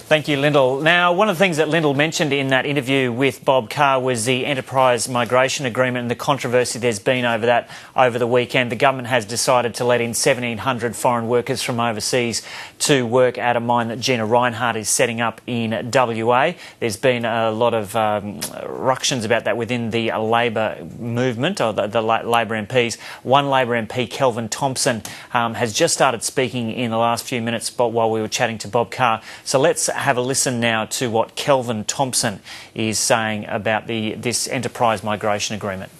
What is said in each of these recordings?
Thank you, Lyndall. Now, one of the things that Lyndall mentioned in that interview with Bob Carr was the Enterprise Migration Agreement and the controversy there's been over that over the weekend. The government has decided to let in 1,700 foreign workers from overseas to work at a mine that Gina Rinehart is setting up in WA. There's been a lot of ructions about that within the Labor movement, or the Labor MPs. One Labor MP, Kelvin Thomson, has just started speaking in the last few minutes while we were chatting to Bob Carr. So let's have a listen now to what Kelvin Thomson is saying about this Enterprise Migration Agreement.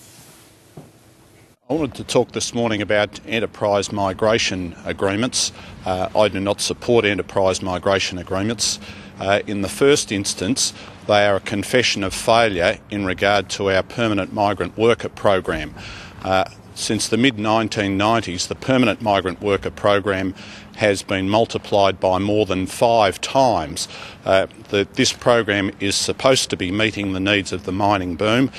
I wanted to talk this morning about enterprise migration agreements. I do not support enterprise migration agreements. In the first instance, they are a confession of failure in regard to our permanent migrant worker program. Since the mid-1990s, the permanent migrant worker program has been multiplied by more than 5 times. This program is supposed to be meeting the needs of the mining boom.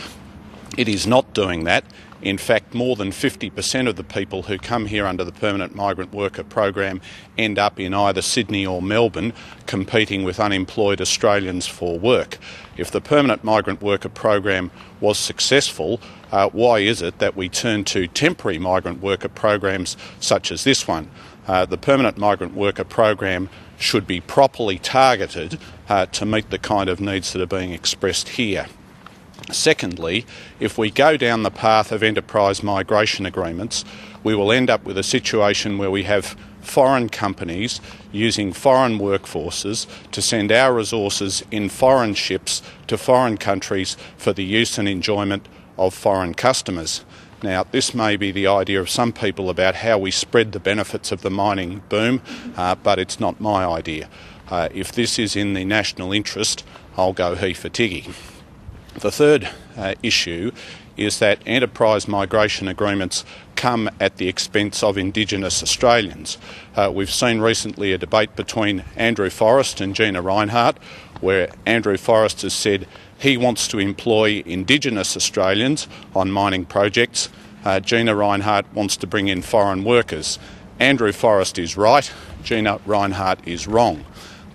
It is not doing that. In fact, more than 50% of the people who come here under the permanent migrant worker program end up in either Sydney or Melbourne competing with unemployed Australians for work. If the permanent migrant worker program was successful, why is it that we turn to temporary migrant worker programs such as this one? The permanent migrant worker program should be properly targeted to meet the kind of needs that are being expressed here. Secondly, if we go down the path of enterprise migration agreements, we will end up with a situation where we have foreign companies using foreign workforces to send our resources in foreign ships to foreign countries for the use and enjoyment of foreign customers. Now, this may be the idea of some people about how we spread the benefits of the mining boom, but it's not my idea. If this is in the national interest, I'll go he for Tiggy. The third issue is that enterprise migration agreements come at the expense of Indigenous Australians. We've seen recently a debate between Andrew Forrest and Gina Rinehart, where Andrew Forrest has said he wants to employ Indigenous Australians on mining projects. Gina Rinehart wants to bring in foreign workers. Andrew Forrest is right, Gina Rinehart is wrong.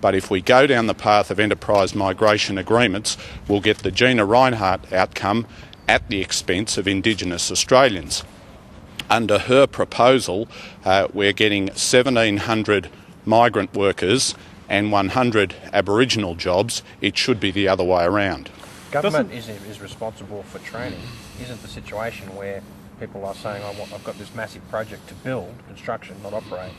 But if we go down the path of enterprise migration agreements, we'll get the Gina Rinehart outcome at the expense of Indigenous Australians. Under her proposal, we're getting 1,700 migrant workers and 100 Aboriginal jobs. It should be the other way around. Government is responsible for training. Isn't the situation where people are saying, I've got this massive project to build, construction, not operate,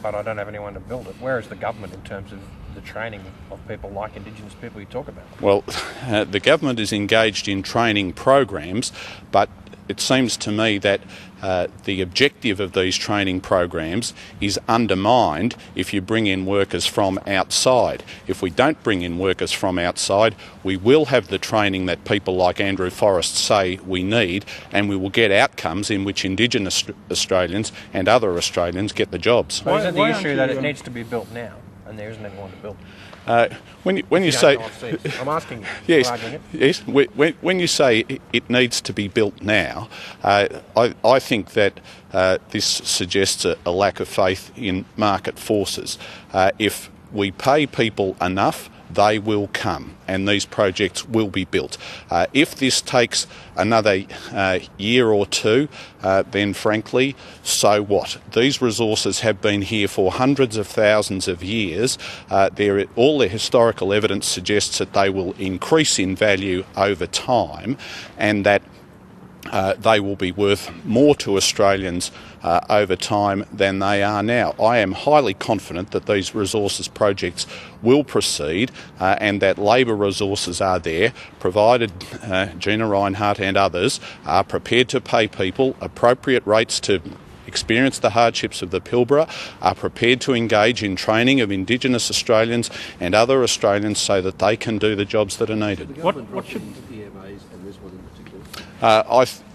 but I don't have anyone to build it. Where is the government in terms of the training of people like Indigenous people you talk about? Well, the government is engaged in training programs, but it seems to me that the objective of these training programs is undermined if you bring in workers from outside. If we don't bring in workers from outside, we will have the training that people like Andrew Forrest say we need, and we will get outcomes in which Indigenous Australians and other Australians get the jobs. But isn't the issue that it needs to be built now, and there isn't anyone to build? When you say, I'm asking you. Yes. When you say it needs to be built now, I think that this suggests a lack of faith in market forces. If we pay people enough, they will come and these projects will be built. If this takes another year or two, then frankly, so what? These resources have been here for hundreds of thousands of years. All the historical evidence suggests that they will increase in value over time, and that they will be worth more to Australians over time than they are now. I am highly confident that these resources projects will proceed and that Labor resources are there, provided Gina Rinehart and others are prepared to pay people appropriate rates to experience the hardships of the Pilbara, are prepared to engage in training of Indigenous Australians and other Australians so that they can do the jobs that are needed. What should the EMAs and this one in particular?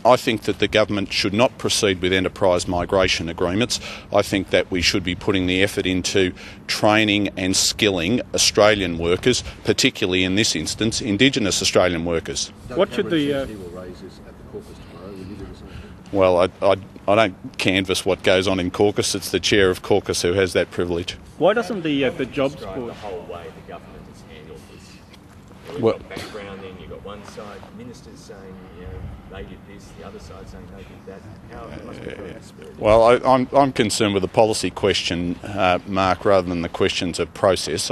I think that the government should not proceed with enterprise migration agreements. I think that we should be putting the effort into training and skilling Australian workers, particularly in this instance, Indigenous Australian workers. What should the... Well, don't canvass what goes on in caucus. It's the chair of caucus who has that privilege. Why doesn't the jobs board... The whole way the government has handled this. We've Well- got background then, you've got one side, ministers saying, they did this, the other side saying they did that. How it must be very dispiriting. Well, I'm concerned with the policy question, Mark, rather than the questions of process.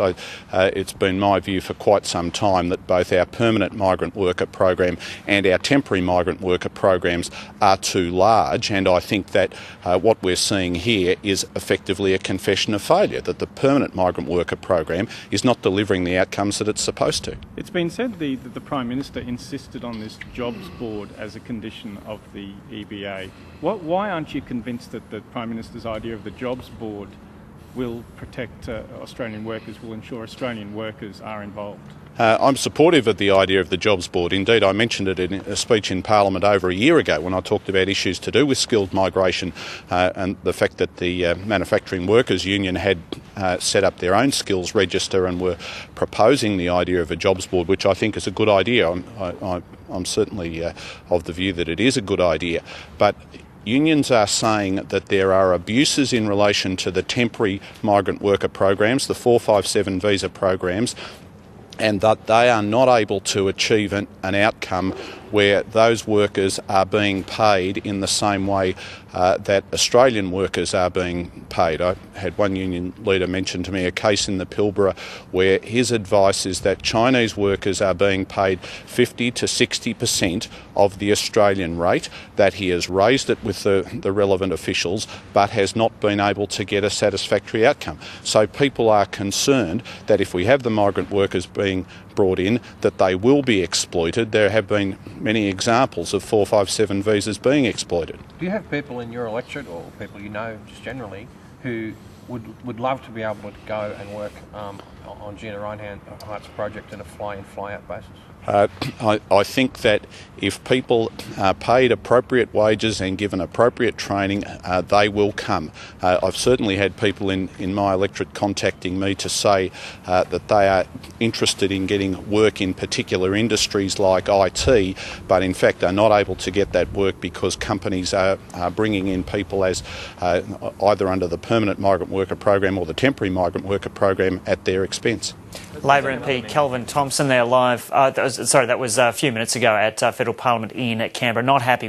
It's been my view for quite some time that both our permanent migrant worker program and our temporary migrant worker programs are too large, and I think that what we're seeing here is effectively a confession of failure, that the permanent migrant worker program is not delivering the outcomes that it's supposed to. It's been said that the Prime Minister insisted on this jobs board as a condition of the EBA. Why aren't you convinced that the Prime Minister's idea of the jobs board will protect Australian workers, will ensure Australian workers are involved? I'm supportive of the idea of the jobs board. Indeed, I mentioned it in a speech in Parliament over a year ago when I talked about issues to do with skilled migration and the fact that the Manufacturing Workers Union had set up their own skills register and were proposing the idea of a jobs board, which I think is a good idea. I'm certainly of the view that it is a good idea. But unions are saying that there are abuses in relation to the temporary migrant worker programs, the 457 visa programs, and that they are not able to achieve an outcome where those workers are being paid in the same way that Australian workers are being paid. I had one union leader mention to me a case in the Pilbara where his advice is that Chinese workers are being paid 50 to 60% of the Australian rate, that he has raised it with the relevant officials but has not been able to get a satisfactory outcome. So people are concerned that if we have the migrant workers being brought in, that they will be exploited. There have been many examples of 457 visas being exploited. Do you have people in your electorate or people you know just generally who would love to be able to go and work on Gina Reinhardt's project in a fly-in, fly-out basis? I think that if people are paid appropriate wages and given appropriate training, they will come. I've certainly had people in my electorate contacting me to say that they are interested in getting work in particular industries like IT, but in fact are not able to get that work because companies are bringing in people as either under the permanent migrant worker program or the temporary migrant worker program at their expense. Labor MP Kelvin Thomson there live, that was a few minutes ago at Federal Parliament in Canberra, not happy